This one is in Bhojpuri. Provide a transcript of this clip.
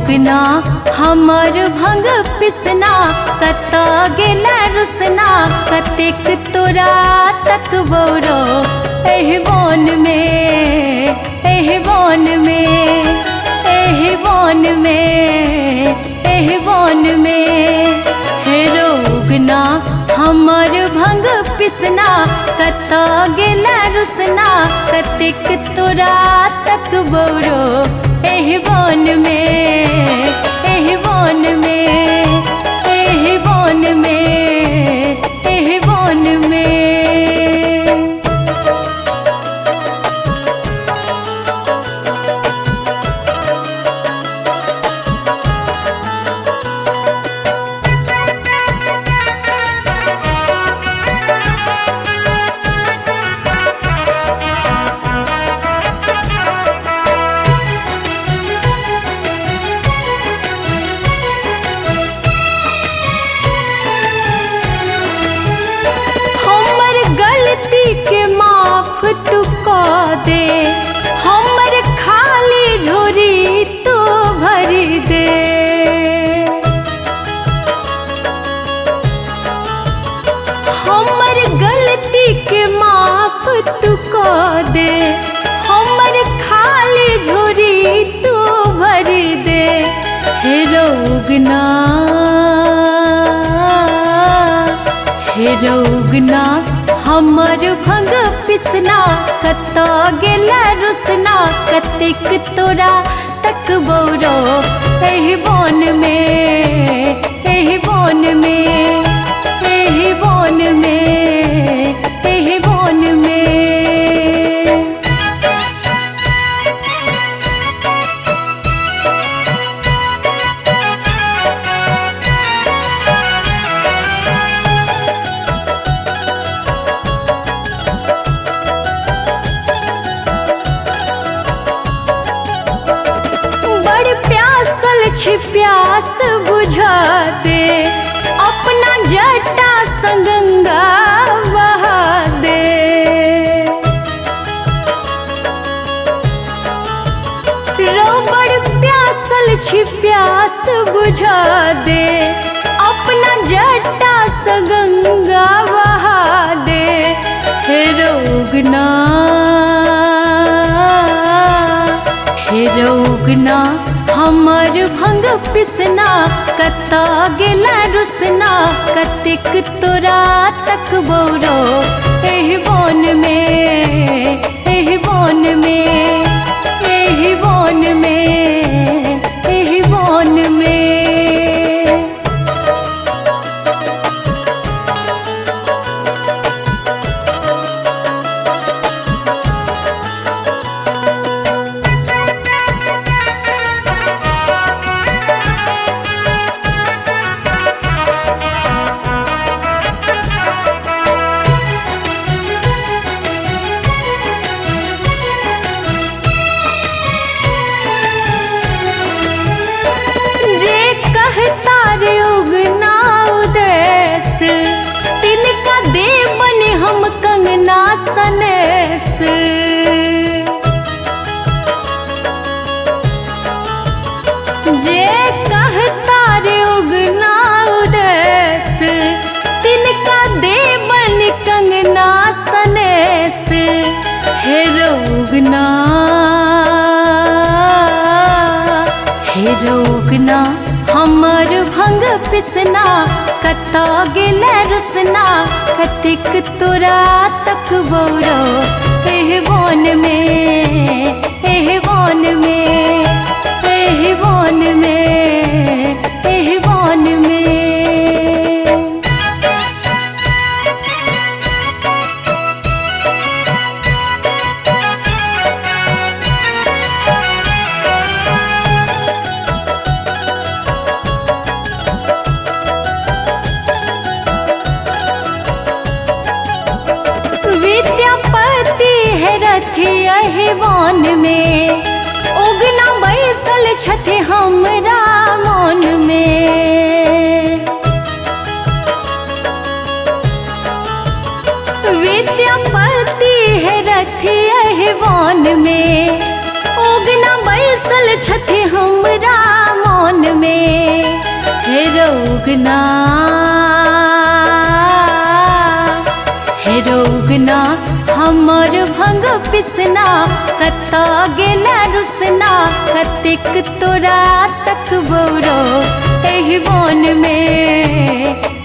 उगना हमर भंग पिसना कत गेला रुसना कतेक तोरा तक बौरो एहि वन में एहि वन में एहि वन में एहि वन में हेरो उगना हमर भंग पिसना कत गेला रुसना कतेक तोरा तक बौरो एहि वन में एहि वन में एहि वन में एहि वन में। के माफ तू कह दे हमर खाली झोरी तू भरी दे। हमर गलती के माफ तू कह दे हमर खाली झोरी तू भरी दे। हेरो उगना हेरो उगना हमर भंग पिसना कत गेला रुसना कतेक तोरा तक बौरो एहि वन में एहि वन में एहि वन में एहि वन में। प्यास बुझा दे अपना जटा संगंगा बहा दे। रोबड़ प्यासल छी प्यास बुझा दे अपना जटा संगंगा बहा दे। हेरो उगना हेरो उगना हमर भंग पिसना कत गेला रुसना कतेक तोरा तक बौरो एहि वन में एहि वन में एहि वन में एहि वन में। हम कंगना सनेस जे कहता रे उगना उदेस तिनका देवन कंगना सनेस। हेरो उगना हेरो उगना हमर भंग पिसना कत गेला रुसना कतेक तोरा तक बौरो एहि वन में एहि वन में एहि वन में एहि वन में। विद्यापति है रथी एहि वन में उगना बैसल छथि हमरा मन में। विद्यापति है रथी वन में उगना बैसल छथि हमरा उगना, हेरो उगना हमर भंग पिसना, कत्ता गेला रुसना, कतेक तोरा तक बौरो एहि वन में।